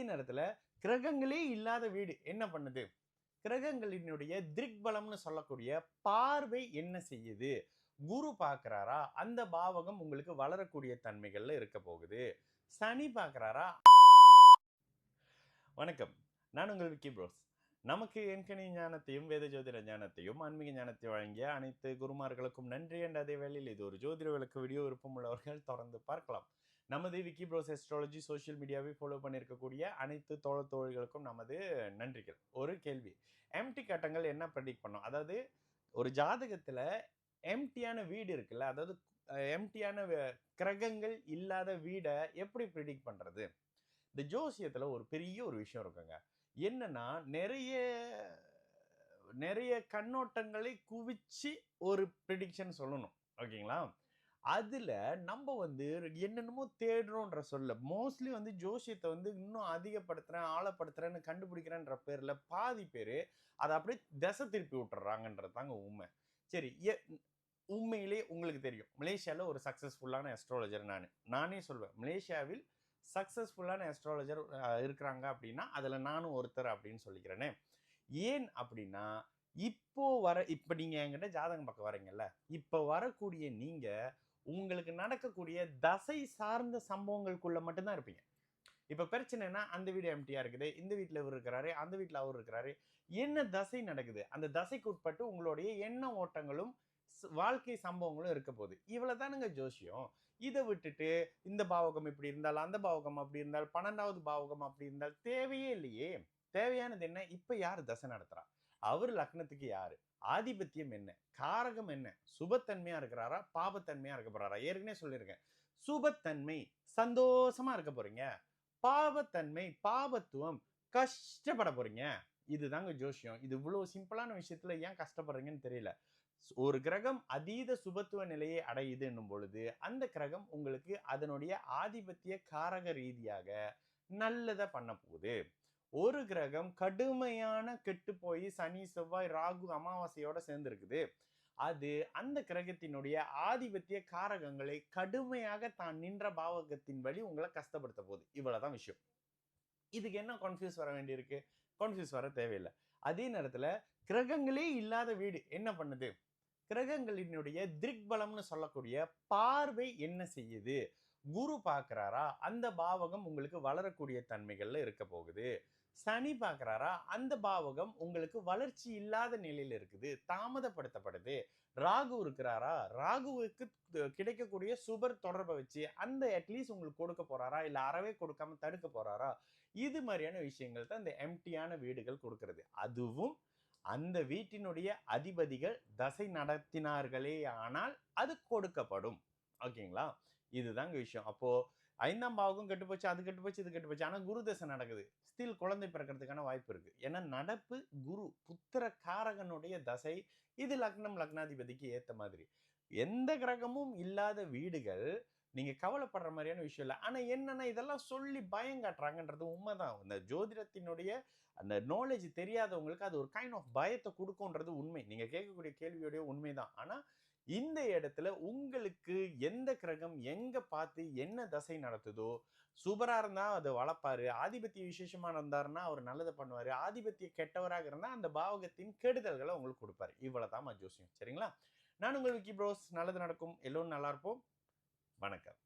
நேரத்துல கிரகங்களே இல்லாத வீடு என்ன பண்ணுது? கிரகங்களினுடைய திக்பலம்னு சொல்லக்கூடிய பார்வை என்ன செய்யுது? குரு பார்க்கிறாரா? அந்த பாவகம் உங்களுக்கு வளரக்கூடிய தன்மைகள்ல இருக்க போகுது. சனி பார்க்கிறாரா? வணக்கம். நான் உங்கள் விக்கி ப்ரோஸ். நமக்கு எண்கணி ஞானத்தையும் வேத ஜோதிட ஞானத்தையும் ஆன்மீக ஞானத்தை வழங்கிய அனைத்து குருமார்களுக்கும் நன்றி. என்ற அதே வேளையில் இது ஒரு ஜோதிட விளக்கு வீடியோ. விருப்பம் உள்ளவர்கள் தொடர்ந்து பார்க்கலாம். நமது விக்கி ப்ரோஸ் அஸ்ட்ராலஜி சோஷியல் மீடியாவை ஃபாலோ பண்ணியிருக்கக்கூடிய அனைத்து தோழர்களுக்கும் நமது நன்றிகள். ஒரு கேள்வி, எம்டி கட்டங்கள் என்ன ப்ரெடிக்ட் பண்ணும்? அதாவது ஒரு ஜாதகத்துல எம்டியான வீடு இருக்குல்ல, அதாவது எம்டியான கிரகங்கள் இல்லாத வீடை எப்படி ப்ரெடிக்ட் பண்றது? இந்த ஜோசியத்துல ஒரு பெரிய ஒரு விஷயம் இருக்குங்க. என்னன்னா நிறைய கண்ணோட்டங்களை குவிச்சு ஒரு ப்ரெடிக்ஷன் சொல்லணும். ஓகேங்களா? அதுல நம்ம என்னென்னமோ தேடுறோன்ற சொல்ல மோஸ்ட்லி ஜோசியத்தை இன்னும் அதிகப்படுத்துறேன், ஆழப்படுத்துறேன்னு கண்டுபிடிக்கிறேன்ற பேர்ல பாதி பேரு அதை அப்படியே திசை திருப்பி விட்டுறாங்கன்றது தாங்க உண்மை. சரி, உண்மையிலே உங்களுக்கு தெரியும், மலேசியால ஒரு சக்சஸ்ஃபுல்லான அஸ்ட்ராலஜர் நானே சொல்வேன். மலேசியாவில் சக்சஸ்ஃபுல்லான அஸ்ட்ராலஜர் இருக்கிறாங்க அப்படின்னா அதுல நானும் ஒருத்தர் அப்படின்னு சொல்லிக்கிறேனே. ஏன் அப்படின்னா, இப்ப நீங்க என்கிட்ட ஜாதகம் பார்க்க வரீங்கல்ல, இப்ப வரக்கூடிய நீங்க உங்களுக்கு நடக்கக்கூடிய தசை சார்ந்த சம்பவங்களுக்குள்ள மட்டும்தான் இருப்பீங்க. இப்ப பிரச்சனைனா, அந்த வீடு எம்டியா இருக்குது, இந்த வீட்டுல இவர் இருக்கிறாரு, அந்த வீட்டுல அவர் இருக்கிறாரு, என்ன தசை நடக்குது, அந்த தசைக்கு உட்பட்டு உங்களுடைய எண்ண ஓட்டங்களும் வாழ்க்கை சம்பவங்களும் இருக்க போகுது. இவ்வளவுதானுங்க ஜோசியம். இதை விட்டுட்டு இந்த பாவகம் இப்படி இருந்தால், அந்த பாவகம் அப்படி இருந்தால், 12வது பாவகம் அப்படி இருந்தால் தேவையே இல்லையே. தேவையானது என்ன? இப்ப யாரு தசை நடத்துறா, அவர் லக்னத்துக்கு யாரு, ஆதிபத்தியம் என்ன, காரகம் என்ன, சுபத்தன்மையா இருக்கிறாரா, பாபத்தன்மையா இருக்க போறாரா? ஏற்கனவே சொல்லியிருக்கேன், சுபத்தன்மை சந்தோஷமா இருக்க போறீங்க, பாவத்தன்மை பாபத்துவம் கஷ்டப்பட போறீங்க. இதுதாங்க ஜோசியம். இது இவ்வளவு சிம்பிளான விஷயத்துல ஏன் கஷ்டப்படுறீங்கன்னு தெரியல. ஒரு கிரகம் அதீத சுபத்துவ நிலையை அடையுது என்னும் பொழுது அந்த கிரகம் உங்களுக்கு அதனுடைய ஆதிபத்திய காரக ரீதியாக நல்லதை பண்ண போகுது. ஒரு கிரகம் கடுமையான கெட்டு போய் சனி செவ்வாய் ராகு அமாவாசையோட சேர்ந்திருக்குது. அது அந்த கிரகத்தினுடைய ஆதிபத்திய காரகங்களை கடுமையாக தான் நின்ற பாவகத்தின் வழி உங்களை கஷ்டப்படுத்த போகுது. இவ்வளவுதான் விஷயம். இதுக்கு என்ன கன்ஃபியூஸ் வர வேண்டியிருக்கு? கன்ஃபியூஸ் வர தேவையில்லை. அதே நேரத்துல கிரகங்களே இல்லாத வீடு என்ன பண்ணுது? கிரகங்களினுடைய திக்பலம்னு சொல்லக்கூடிய பார்வை என்ன செய்யுது? குரு பார்க்கிறாரா? அந்த பாவகம் உங்களுக்கு வளரக்கூடிய தன்மைகள்ல இருக்க போகுது. சனி பார்க்கிறாரா? அந்த பாவகம் உங்களுக்கு வளர்ச்சி இல்லாத நிலையில இருக்குது, தாமதப்படுத்தப்படுது. ராகு இருக்கிறாரா? ராகுவுக்கு கிடைக்கக்கூடிய சுபர் தொடர்பை வச்சு அந்த அட்லீஸ்ட் உங்களுக்கு கொடுக்க போறாரா, இல்ல அறவே கொடுக்காம தடுக்க போறாரா? இது மாதிரியான விஷயங்கள் தான் இந்த எம்டியான வீடுகள் கொடுக்கிறது. அதுவும் அந்த வீட்டினுடைய அதிபதிகள் தசை நடத்தினார்களே ஆனால் அது கொடுக்கப்படும். ஓகேங்களா? இதுதாங்க விஷயம். அப்போ 5ஆம் பாவகம் கெட்டு போச்சு, அது கெட்டு போச்சு, இது கெட்டு போச்சு. ஆனா குரு தசை நடக்குது, ஸ்டில் குழந்தை பிறக்கிறதுக்கான வாய்ப்பு இருக்கு. ஏன்னா நடப்பு குரு புத்திர காரகனுடைய தசை. இது லக்னம் லக்னாதிபதிக்கு ஏத்த மாதிரி. எந்த கிரகமும் இல்லாத வீடுகள் நீங்க கவலைப்படுற மாதிரியான விஷயம் இல்லை. ஆனா என்னன்னா, இதெல்லாம் சொல்லி பயம் காட்டுறாங்கன்றது உண்மைதான். இந்த ஜோதிடத்தினுடைய அந்த நாலேஜ் தெரியாதவங்களுக்கு அது ஒரு கைண்ட் ஆஃப் பயத்தை கொடுக்கும்ன்றது உண்மை. நீங்க கேட்கக்கூடிய கேள்வியோடைய உண்மைதான். ஆனா இந்த இடத்துல உங்களுக்கு எந்த கிரகம் எங்க பார்த்து என்ன தசை நடத்துதோ, சுபரா இருந்தா அதை வளர்ப்பாரு, ஆதிபத்திய விசேஷமா இருந்தாருன்னா அவர் நல்லதை பண்ணுவாரு, ஆதிபத்திய கெட்டவராக இருந்தா அந்த பாவகத்தின் கெடுதல்களை உங்களுக்கு கொடுப்பாரு. இவ்வளவுதான் ஜோசியம். சரிங்களா? நான் உங்கள் விக்கி ப்ரோஸ். நல்லது நடக்கும், எல்லோரும் நல்லா இருப்போம். வணக்கம்.